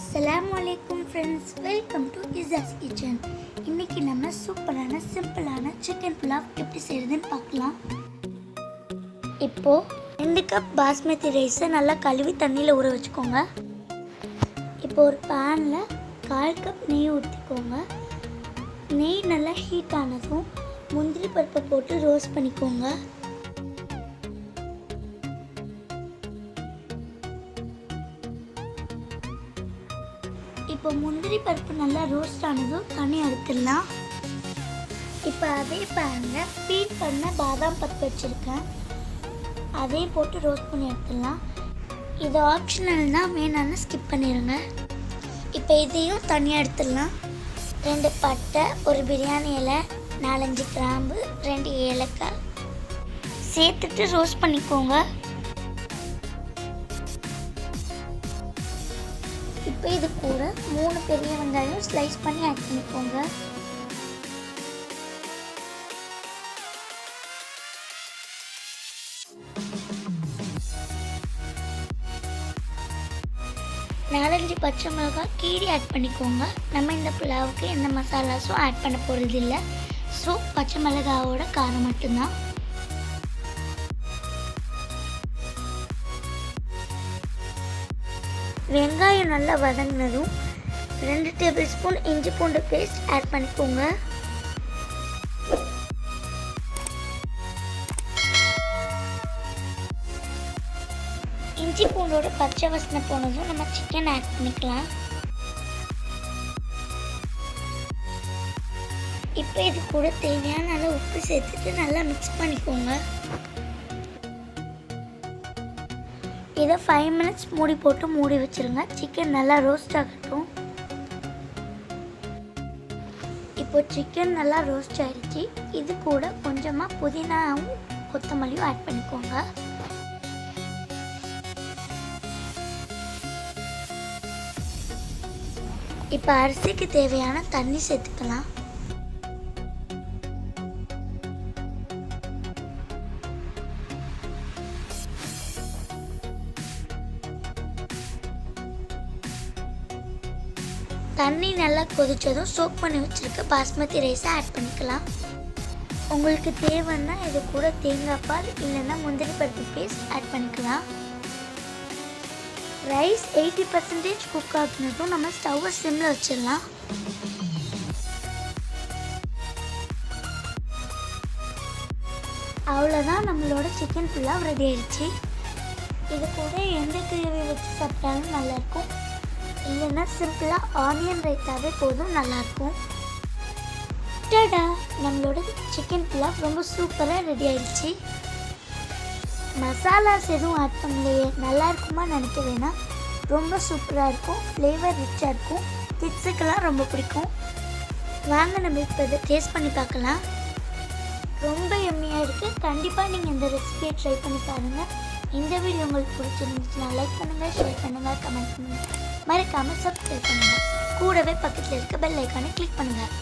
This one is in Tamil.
Assalamualaikum friends, welcome to Iza's Kitchen. இன்னைக்கு நம்ம சூப்பரான சிம்பிளான சிக்கன் புலாவ் எப்படி செய்யறதுன்னு பார்க்கலாம். இப்போ 2 கப் பாஸ்மதி ரைஸை நல்லா கழுவி தண்ணியில் ஊற வச்சுக்கோங்க. இப்போ ஒரு பேனில் 1/4 கப் நெய் ஊற்றிக்கோங்க. நெய் நல்லா ஹீட் ஆனதும் முந்திரி பருப்பை போட்டு ரோஸ்ட் பண்ணிக்கோங்க. இப்போ முந்திரி பருப்பு நல்லா ரோஸ்ட் ஆனதும் தண்ணி எடுத்துடலாம். இப்போ அதே பேனில் பீல் பண்ண பாதாம் பருப்பு வச்சுருக்கேன், அதையும் போட்டு ரோஸ்ட் பண்ணி எடுத்துடலாம். இது ஆப்ஷனல்னால் வேணான்னு ஸ்கிப் பண்ணிடுங்க. இப்போ இதையும் தனியாக எடுத்துடலாம். 2 பட்டை, ஒரு பிரியாணி இலை, 4-5 கிராம்பு, 2 ஏலக்காய் சேர்த்துட்டு ரோஸ்ட் பண்ணிக்கோங்க. இப்போ இது கூட 3 பெரிய வெங்காயம் ஸ்லைஸ் பண்ணி ஆட் பண்ணிக்கோங்க. நாலஞ்சு பச்சை மிளகாய் கீரி ஆட் பண்ணிக்கோங்க. நம்ம இந்த புலாவுக்கு எந்த மசாலாஸும் ஆட் பண்ண போகிறது இல்லை, ஸோ பச்சை மிளகாவோட காரம் மட்டும்தான். வெங்காயம் நல்லா வதங்கினதும் 2 டேபிள் ஸ்பூன் இஞ்சி பூண்டு பேஸ்ட் ஆட் பண்ணிக்கோங்க. இஞ்சி பூண்டோட பச்சை வாசனை போனதும் நம்ம சிக்கன் ஆட் பண்ணிக்கலாம். இப்போ இது கூட தேவையான அளவு உப்பு சேர்த்துட்டு நல்லா மிக்ஸ் பண்ணிக்கோங்க. இதை 5 மினிட்ஸ் மூடி போட்டு மூடி வச்சுருங்க. சிக்கன் நல்லா ரோஸ்ட் ஆகட்டும். இப்போ சிக்கன் நல்லா ரோஸ்ட் ஆகிடுச்சு. இது கூட கொஞ்சமாக புதினாவும் கொத்தமல்லியும் ஆட் பண்ணிக்கோங்க. இப்போ அரிசிக்கு தேவையான தண்ணி சேர்த்துக்கலாம். தண்ணி நல்லா கொதிச்சதும் சோக் பண்ணி வச்சுருக்க பாஸ்மதி ரைஸை ஆட் பண்ணிக்கலாம். உங்களுக்கு தேவைன்னா இது கூட தேங்காய் பால் இல்லைன்னா முந்திரி பருப்பு பேஸ்ட் ஆட் பண்ணிக்கலாம். ரைஸ் 80% குக் ஆகினதும் நம்ம ஸ்டவ்வை சிம்மில் வச்சிடலாம். அவ்வளோதான், நம்மளோட சிக்கன் புலாவ் ரெடி ஆயிடுச்சு. இது கூட எந்த கிரேவி வச்சு சாப்பிட்டாலும் நல்லாயிருக்கும், இல்லைன்னா சிம்பிளாக ஆனியன் ரைத்தாவே போதும், நல்லாயிருக்கும். டடா, நம்மளோட சிக்கன் புலாவ் ரொம்ப சூப்பராக ரெடி ஆயிடுச்சு. மசாலாஸ் எதுவும் ஆட் பண்ணலையே, நல்லா இருக்குமா நினைக்க வேணாம், ரொம்ப சூப்பராக இருக்கும். ஃப்ளேவர் ரிச்சாக இருக்கும், கிட்ஸுக்கெல்லாம் ரொம்ப பிடிக்கும். வாங்க நம்ம இப்போ இதை டேஸ்ட் பண்ணி பார்க்கலாம். ரொம்ப எம்மியாக இருக்குது. கண்டிப்பாக நீங்கள் இந்த ரெசிபியை ட்ரை பண்ணி பாருங்கள். இந்த வீடியோ உங்களுக்கு பிடிச்சிருந்துச்சுன்னா லைக் பண்ணுங்கள், ஷேர் பண்ணுங்கள், கமெண்ட் பண்ணுங்கள், மறக்காமல் சப்ஸ்கிரைப் பண்ணுங்கள். கூடவே பக்கத்தில் இருக்க பெல் ஐக்கானை கிளிக் பண்ணுங்கள்.